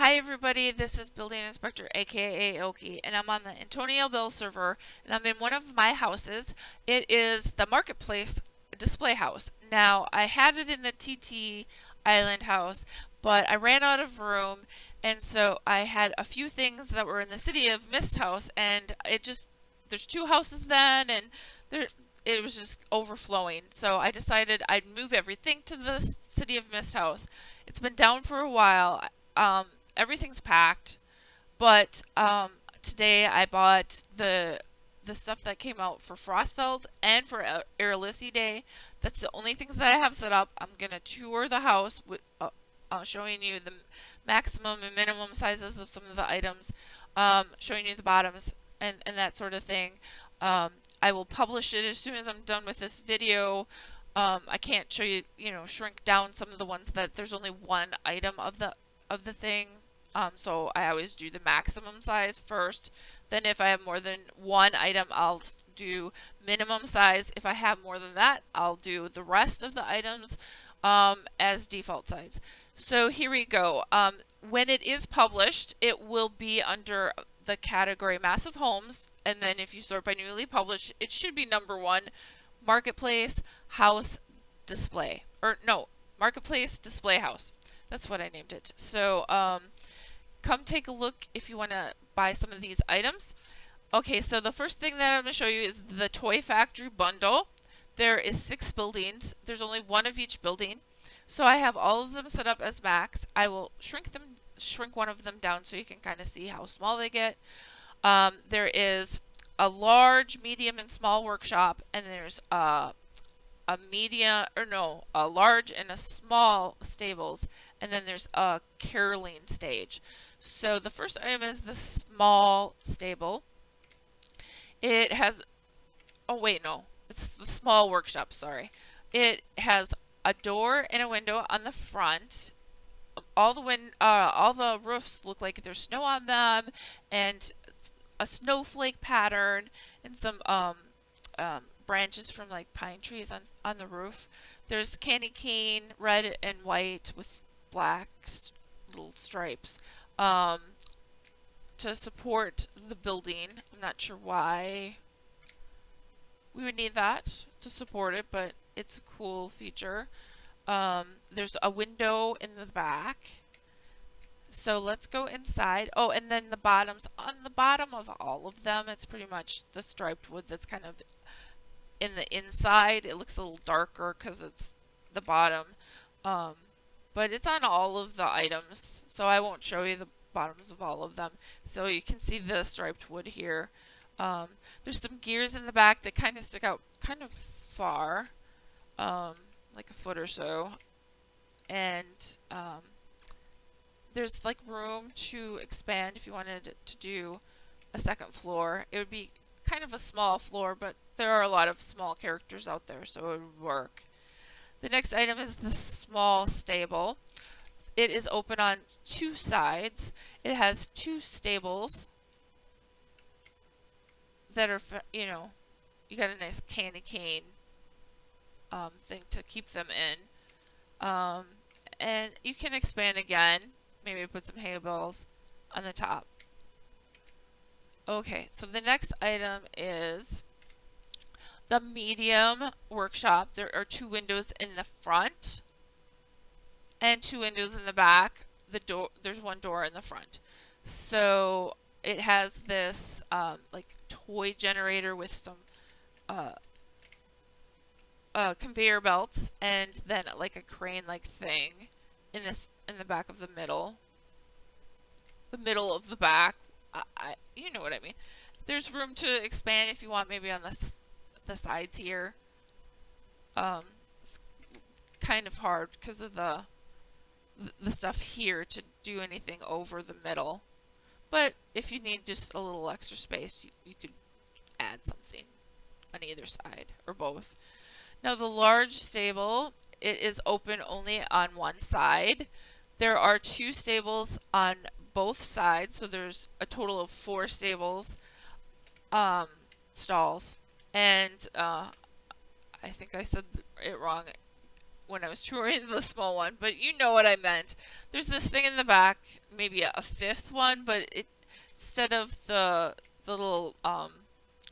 Hi everybody, this is Building Inspector aka Oki, and I'm on the Antonia Bayle server, and I'm in one of my houses. It is the Marketplace display house. Now, I had it in the TT Island house, but I ran out of room, and so I had a few things that were in the City of Mist house, and there's two houses then, and it was just overflowing. So I decided I'd move everything to the City of Mist house. It's been down for a while. Um, Everything's packed, but today I bought the stuff that came out for Frostfell and for Erollisi Day. That's the only things that I have set up. I'm gonna tour the house with showing you the maximum and minimum sizes of some of the items, showing you the bottoms and that sort of thing. I will publish it as soon as I'm done with this video. I can't show you, shrink down some of the ones that there's only one item of the thing. So I always do the maximum size first. Then if I have more than one item, I'll do minimum size. If I have more than that, I'll do the rest of the items as default size. So here we go. When it is published, it will be under the category Massive Homes. And then if you sort by newly published, it should be number 1, Marketplace House Display. Or no, Marketplace Display House. That's what I named it. So come take a look if you want to buy some of these items. Okay, so the first thing that I'm going to show you is the Toy Factory bundle. There is 6 buildings. There's only one of each building. So I have all of them set up as max. I will shrink one of them down so you can kind of see how small they get. There is a large, medium, and small workshop, and there's a large and a small stables, and then there's a caroling stage. So the first item is the small stable. It has, it's the small workshop, sorry. It has a door and a window on the front. All the roofs look like there's snow on them, and a snowflake pattern, and some branches from like pine trees on the roof. There's candy cane, red and white with black little stripes to support the building. I'm not sure why we would need that to support it, but it's a cool feature. There's a window in the back. So let's go inside. Oh, and then the bottoms. On the bottom of all of them, it's pretty much the striped wood that's kind of in the inside. It looks a little darker because it's the bottom. But it's on all of the items, so I won't show you the bottoms of all of them. So you can see the striped wood here. There's some gears in the back that kind of stick out kind of far, like a foot or so. And there's like room to expand if you wanted to do a second floor. It would be kind of a small floor, but there are a lot of small characters out there, so it would work. The next item is the small stable. It is open on 2 sides. It has 2 stables that are, you got a nice candy cane thing to keep them in. And you can expand again. Maybe put some hay bales on the top. Okay, so the next item is the medium workshop. There are 2 windows in the front and 2 windows in the back. There's 1 door in the front. So it has this like toy generator with some conveyor belts, and then like a crane like thing in the back of the middle of the back. You know what I mean. There's room to expand if you want, maybe on the sides here. It's kind of hard because of the stuff here to do anything over the middle. But if you need just a little extra space, you could add something on either side or both. Now the large stable, it is open only on one side. There are 2 stables on both sides, so there's a total of 4 stables, stalls, and I think I said it wrong. when I was touring the small one, but you know what I meant. There's this thing in the back, maybe a fifth one, but instead of the little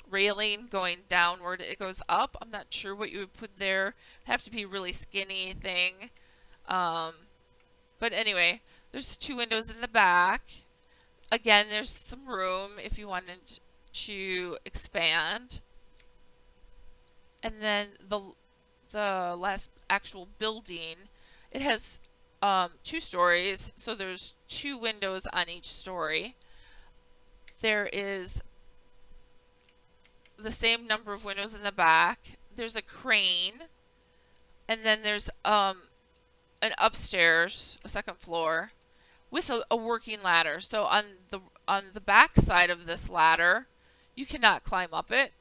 railing going downward, it goes up. I'm not sure what you would put there. It'd have to be a really skinny thing. But anyway, there's 2 windows in the back. Again, there's some room if you wanted to expand. And then the last actual building, it has 2 stories, so there's 2 windows on each story. There is the same number of windows in the back. There's a crane, and then there's an upstairs, a second floor, with a working ladder. So on the back side of this ladder, you cannot climb up it,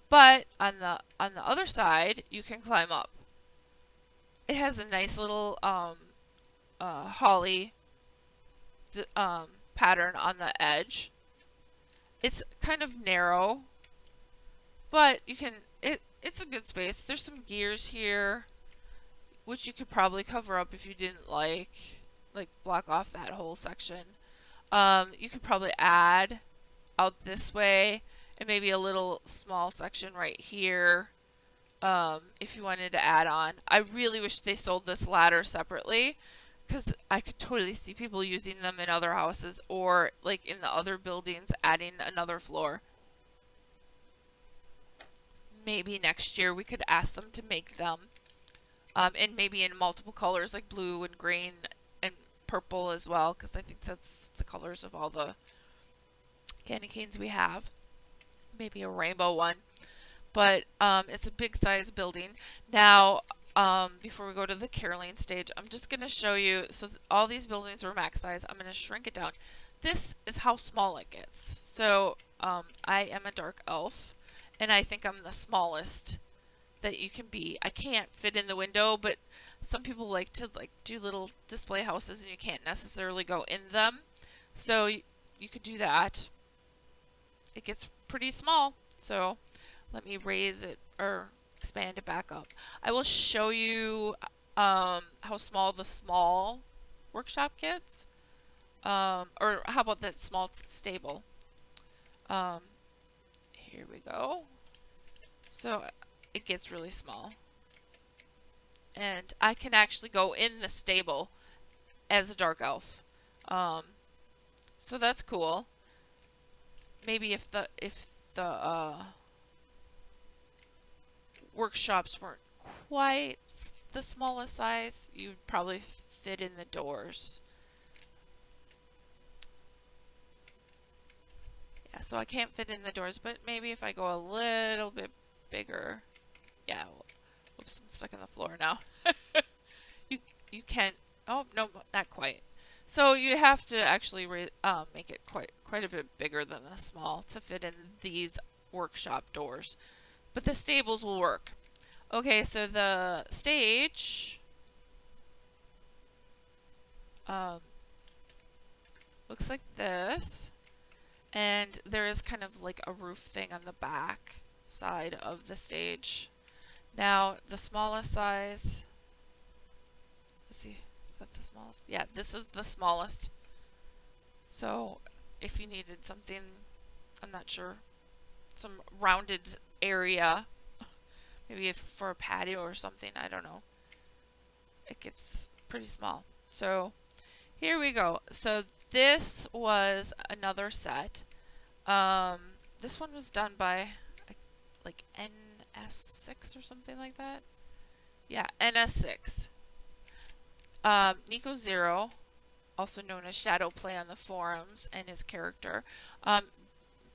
but on the other side, you can climb up. It has a nice little holly pattern on the edge. It's kind of narrow, but you can. It's a good space. There's some gears here, which you could probably cover up if you didn't like block off that whole section. You could probably add out this way, and maybe a little small section right here, if you wanted to add on. I really wish they sold this ladder separately, because I could totally see people using them in other houses or like in the other buildings, adding another floor. Maybe next year we could ask them to make them, and maybe in multiple colors like blue and green and purple as well, because I think that's the colors of all the candy canes we have. Maybe a rainbow one, but it's a big size building. Now, before we go to the caroling stage, I'm just going to show you. So all these buildings are max size. I'm going to shrink it down. This is how small it gets. So I am a dark elf, and I think I'm the smallest that you can be. I can't fit in the window, but some people like to do little display houses, and you can't necessarily go in them. So you could do that. It gets pretty small. So let me raise it or expand it back up. I will show you how small the small workshop gets, or how about that small stable. Here we go. So it gets really small, and I can actually go in the stable as a dark elf. So that's cool. Maybe if the workshops weren't quite the smallest size, you'd probably fit in the doors. Yeah, so I can't fit in the doors, but maybe if I go a little bit bigger. Yeah, whoops, I'm stuck in the floor now. you can, oh no, not quite. So you have to actually make it quite a bit bigger than the small to fit in these workshop doors. But the stables will work. Okay, so the stage looks like this, and there is kind of like a roof thing on the back side of the stage. Now the smallest size, let's see, is that the smallest? Yeah, this is the smallest. So if you needed something, I'm not sure, some rounded area, maybe for a patio or something, I don't know, it gets pretty small. So here we go. So this was another set. This one was done by like NS6 or something like that. Yeah, NS6. Nico Zero, also known as Shadow Play on the forums, and his character.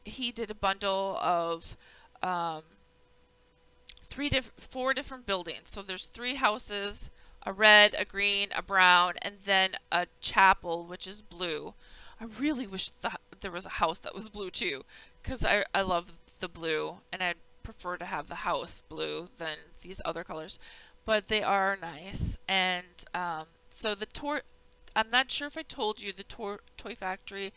He did a bundle of 4 different buildings. So there's 3 houses, a red, a green, a brown, and then a chapel, which is blue. I really wish there was a house that was blue too, because I love the blue, and I'd prefer to have the house blue than these other colors. But they are nice. And so the tour, I'm not sure if I told you, the Toy Factory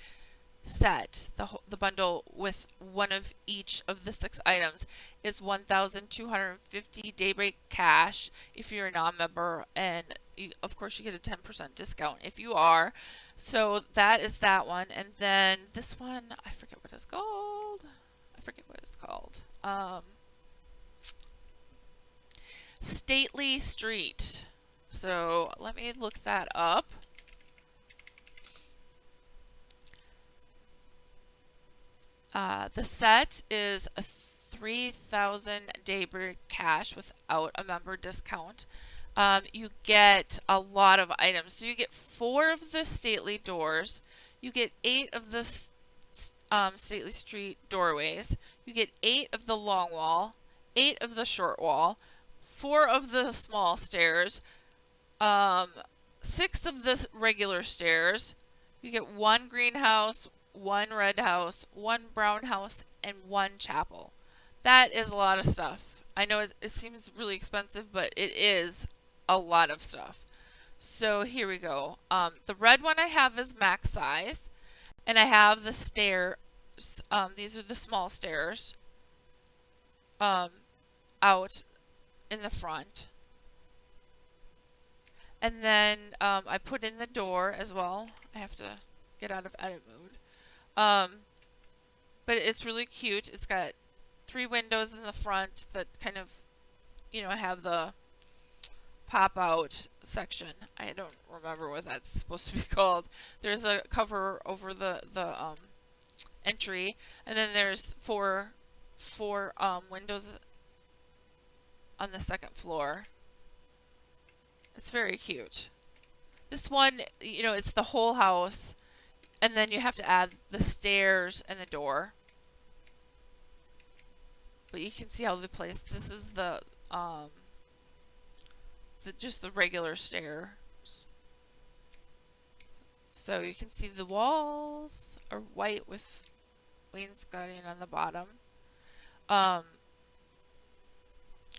set, the bundle with one of each of the 6 items, is 1,250 Daybreak cash if you're a non-member, and of course you get a 10% discount if you are. So that is that one, and then this one, I forget what it's called. Stately Street. So let me look that up. The set is a 3,000 Daybreak cash without a member discount. You get a lot of items. So you get 4 of the stately doors. You get 8 of the stately street doorways. You get 8 of the long wall, 8 of the short wall, 4 of the small stairs, 6 of the regular stairs. You get 1 greenhouse, 1 red house, 1 brown house, and 1 chapel. That is a lot of stuff. I know it seems really expensive, but it is a lot of stuff. So here we go. The red one I have is max size, and I have the stairs. These are the small stairs out in the front. And then I put in the door as well. I have to get out of edit mode. But it's really cute. It's got 3 windows in the front that kind of, have the pop out section. I don't remember what that's supposed to be called. There's a cover over the entry, and then there's four windows on the second floor. It's very cute. This one, it's the whole house, and then you have to add the stairs and the door. But you can see how they place. This is just the regular stairs. So you can see the walls are white with wainscoting on the bottom.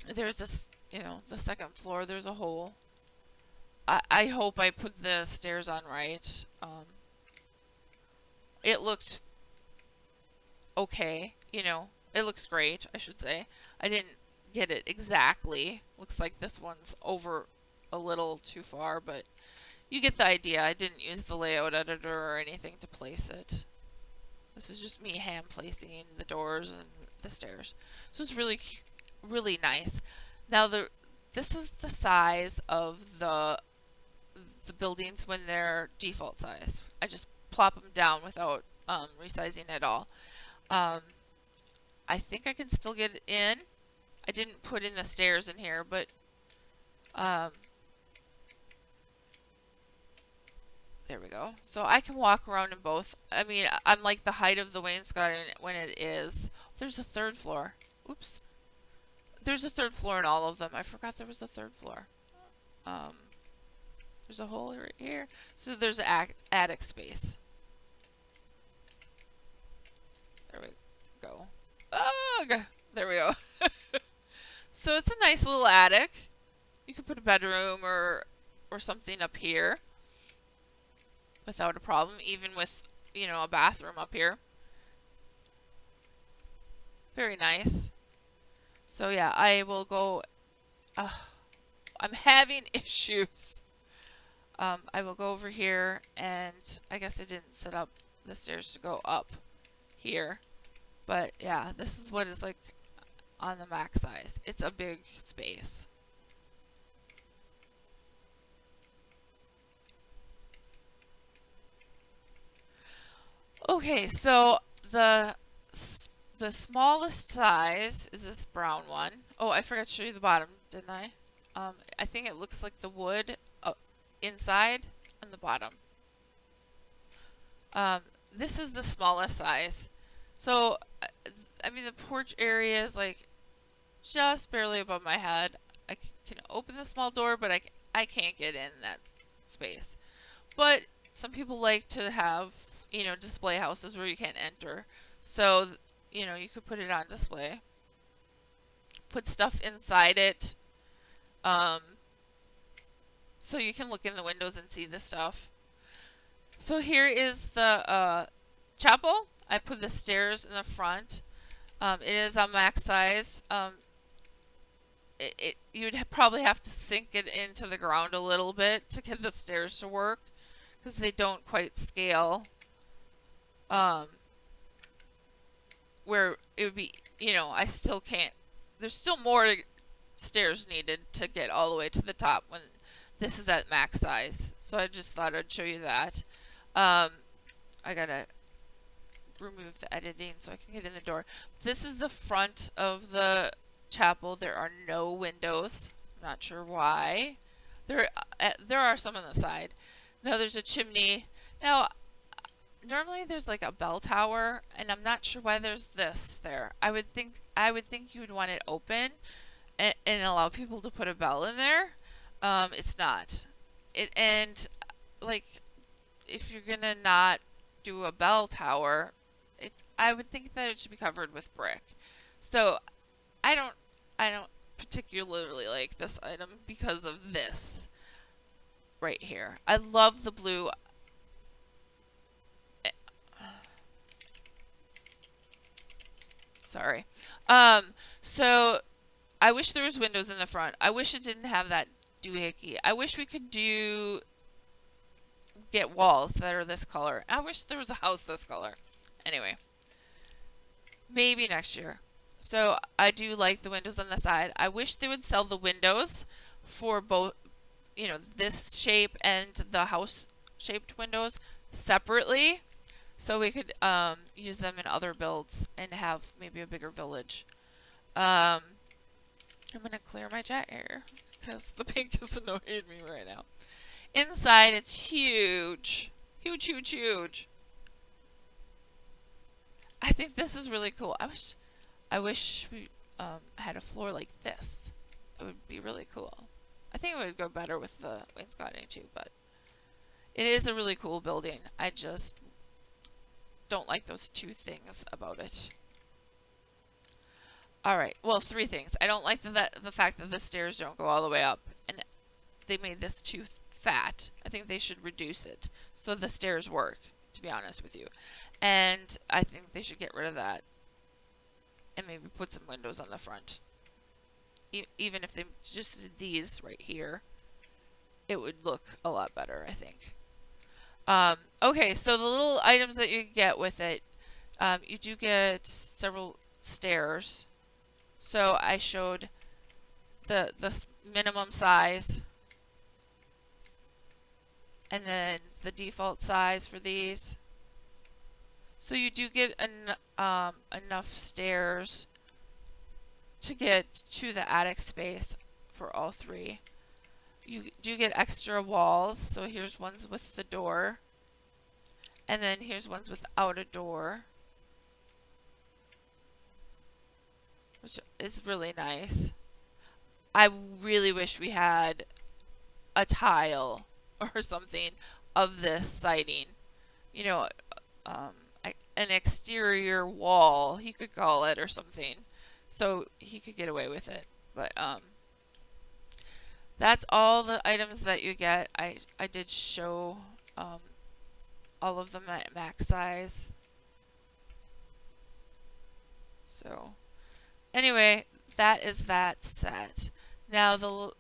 There's this, the second floor. There's a hole. I hope I put the stairs on right. It looked okay, it looks great, I should say. I didn't get it exactly. Looks like this one's over a little too far, but you get the idea. I didn't use the layout editor or anything to place it. This is just me hand placing the doors and the stairs. So it's really, really nice. Now this is the size of the buildings when they're default size. I just plop them down without resizing at all. I think I can still get it in. I didn't put in the stairs in here, but there we go. So I can walk around in both. I mean, I'm like the height of the wainscoting when it is. There's a 3rd floor. Oops. There's a 3rd floor in all of them. I forgot there was a 3rd floor. There's a hole right here. So there's an attic space. There we go. Ugh! There we go. So it's a nice little attic. You could put a bedroom or something up here without a problem, even with, a bathroom up here. Very nice. So yeah, I will go. I'm having issues. I will go over here, and I guess I didn't set up the stairs to go up here. But yeah, this is what it's like on the max size. It's a big space. Okay, so the smallest size is this brown one. Oh, I forgot to show you the bottom, didn't I? I think it looks like the wood inside and the bottom. This is the smallest size. So, I mean, the porch area is like just barely above my head. I can open the small door, but I can't get in that space. But some people like to have, display houses where you can't enter. So, you could put it on display. Put stuff inside it. So you can look in the windows and see the stuff. So here is the chapel, I put the stairs in the front. It is on max size. You'd probably have to sink it into the ground a little bit to get the stairs to work because they don't quite scale. Where it would be, I still can't. There's still more stairs needed to get all the way to the top when this is at max size. So I just thought I'd show you that. I gotta remove the editing so I can get in the door. This is the front of the chapel. There are no windows. I'm not sure why. There are some on the side. Now there's a chimney. Now normally there's like a bell tower, and I'm not sure why there's this there. I would think you would want it open and allow people to put a bell in there. It's not. And like if you're gonna not do a bell tower, I would think that it should be covered with brick. So I don't particularly like this item because of this right here. I love the blue. Sorry. So I wish there was windows in the front. I wish it didn't have that doohickey. I wish we could get walls that are this color. I wish there was a house this color. Anyway, maybe next year. So I do like the windows on the side. I wish they would sell the windows for both, this shape and the house shaped windows separately, so we could use them in other builds and have maybe a bigger village. I'm gonna clear my jet air because the pink is annoying me right now. Inside, it's huge, huge, huge, huge. I think this is really cool. I wish we had a floor like this. It would be really cool. I think it would go better with the wainscoting too, but it is a really cool building. I just don't like those two things about it. Alright, well, three things. I don't like the fact that the stairs don't go all the way up, and they made this too fat. I think they should reduce it so the stairs work, to be honest with you. And I think they should get rid of that and maybe put some windows on the front. Even if they just did these right here, it would look a lot better, I think. Okay, so the little items that you get with it, you do get several stairs. So I showed the minimum size, and then the default size for these. So you do get enough stairs to get to the attic space for all three. You do get extra walls. So here's ones with the door, and then here's ones without a door, which is really nice. I really wish we had a tile or something of this siding. An exterior wall, he could call it, or something, so he could get away with it. But that's all the items that you get. I did show all of them at max size. So anyway, that is that set. Now the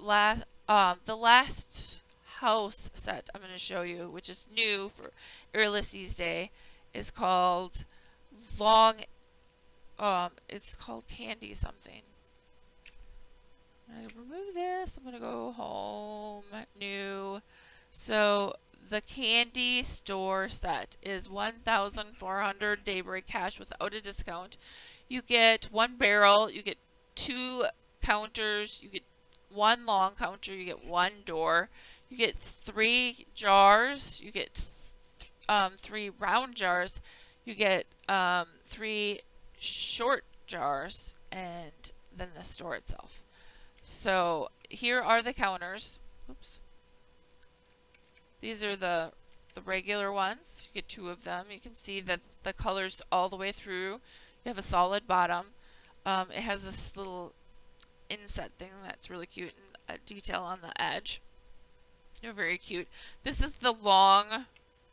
last house set I'm going to show you, which is new for Erollisi's Day, is called it's called Candy something. I'm going to remove this. I'm going to go home, new. So the candy store set is 1,400 daybreak cash without a discount. You get one barrel, you get two counters, you get one long counter, you get one door, you get 3 jars, you get 3 round jars, you get 3 short jars, and then the store itself. So here are the counters. Oops. These are the regular ones. You get 2 of them. You can see that the colors all the way through. You have a solid bottom. It has this little inset thing that's really cute, and a detail on the edge. They're very cute. This is the long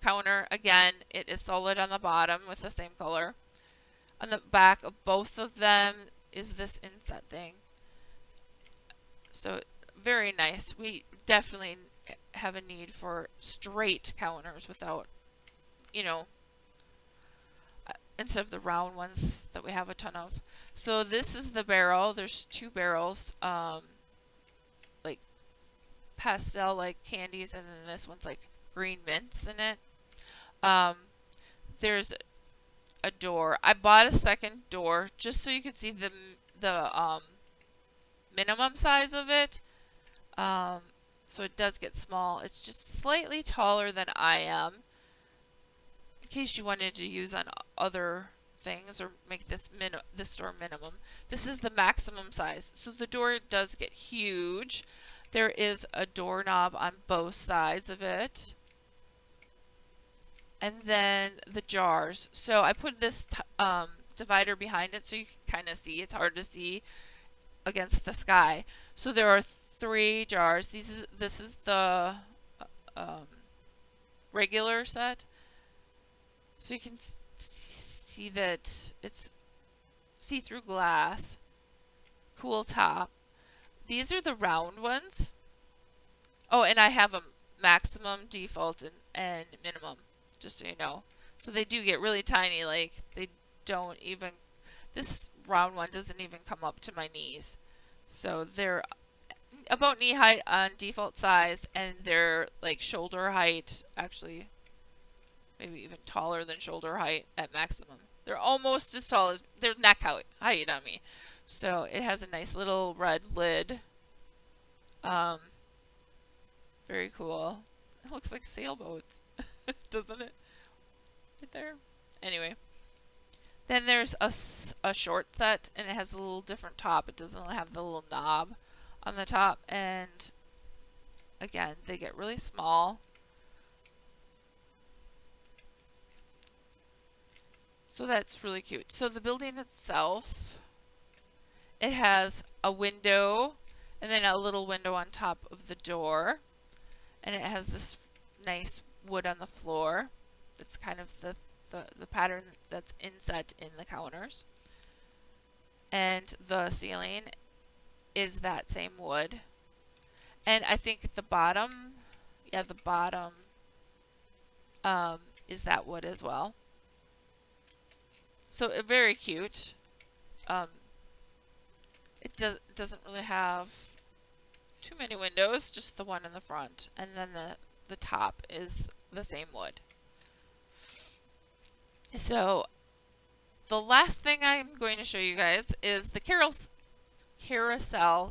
counter, again, it is solid on the bottom with the same color. On the back of both of them is this inset thing. So very nice. We definitely have a need for straight counters without, you know, instead of the round ones that we have a ton of. So this is the barrel. There's two barrels, like pastel like candies, and then this one's like green mints in it. There's a door. I bought a second door just so you could see the minimum size of it. So it does get small. It's just slightly taller than I am. In case you wanted to use on other things or make this door minimum. This is the maximum size. So the door does get huge. There is a doorknob on both sides of it. And then the jars. So I put this divider behind it so you can kind of see. It's hard to see against the sky. So there are 3 jars. This is the regular set. So you can see that it's see-through glass. Cool top. These are the round ones. Oh, and I have a maximum, default, and minimum, just so you know. So they do get really tiny, like they don't even, this round one doesn't even come up to my knees. So they're about knee height on default size, and they're like shoulder height, actually maybe even taller than shoulder height at maximum. They're almost as tall as, they're neck height on me. So it has a nice little red lid. Very cool. It looks like sailboats, doesn't it? Right there. Anyway. Then there's a short set, and it has a little different top. It doesn't have the little knob on the top, and again, they get really small. So that's really cute. So the building itself, it has a window and then a little window on top of the door, and it has this nice wood on the floor. It's kind of the pattern that's inset in the counters. And the ceiling is that same wood. And I think the bottom, yeah, the bottom is that wood as well. So very cute. It doesn't really have too many windows, just the one in the front, and then the top is the same wood. So the last thing I'm going to show you guys is the carousel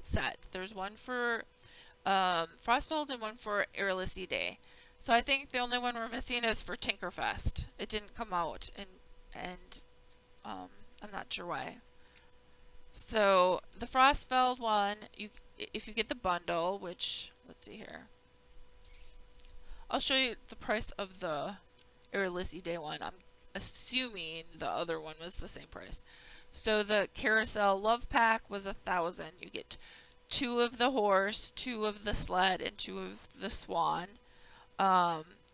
set. There's one for Frostfell and one for Erollisi Day. So I think the only one we're missing is for Tinkerfest. It didn't come out, and I'm not sure why. So the Frostfell one, if you get the bundle, which, let's see here, I'll show you the price of the Erollisi Day one. I'm assuming the other one was the same price. So the Carousel Love Pack was 1,000. You get 2 of the horse, 2 of the sled, and 2 of the swan.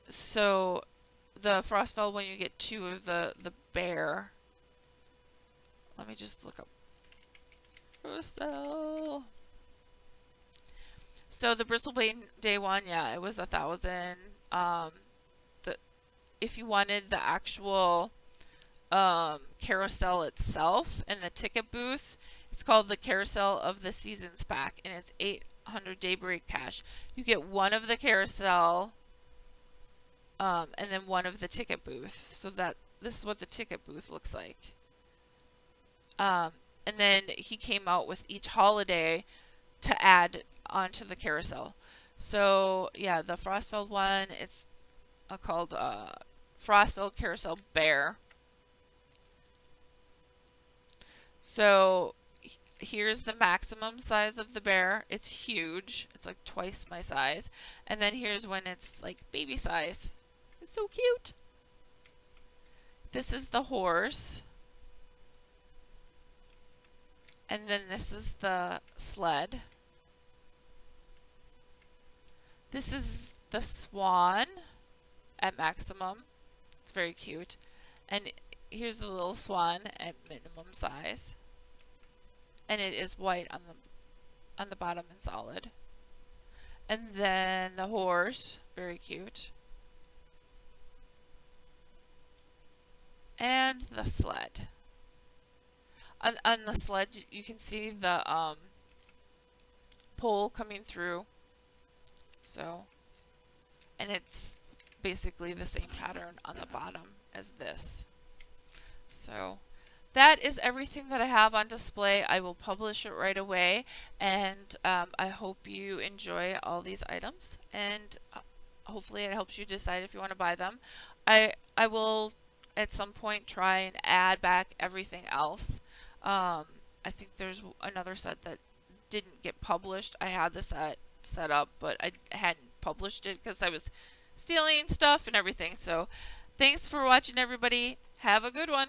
So the Frostfell one, you get 2 of the bear. Let me just look up Carousel. So the Bristlebane Day one, yeah, it was 1,000. If you wanted the actual carousel itself and the ticket booth, it's called the Carousel of the Seasons Pack, and it's 800 Daybreak cash. You get 1 of the carousel, and then 1 of the ticket booth. So this is what the ticket booth looks like. And then he came out with each holiday to add onto the carousel. So yeah, the Frostfell one, it's called Frostfell Carousel Bear. So here's the maximum size of the bear. It's huge. It's like twice my size. And then here's when it's like baby size. It's so cute. This is the horse. And then this is the sled. This is the swan. at maximum. It's very cute. And here's the little swan at minimum size. And it is white on the bottom and solid. And then the horse, very cute. And the sled. On the sled, you can see the pole coming through. So, and it's basically the same pattern on the bottom as this. So that is everything that I have on display. I will publish it right away, and I hope you enjoy all these items, and hopefully it helps you decide if you want to buy them. I will at some point try and add back everything else. I think there's another set that didn't get published. I had the set up, but I hadn't published it because I was stealing stuff and everything. So thanks for watching, everybody. Have a good one.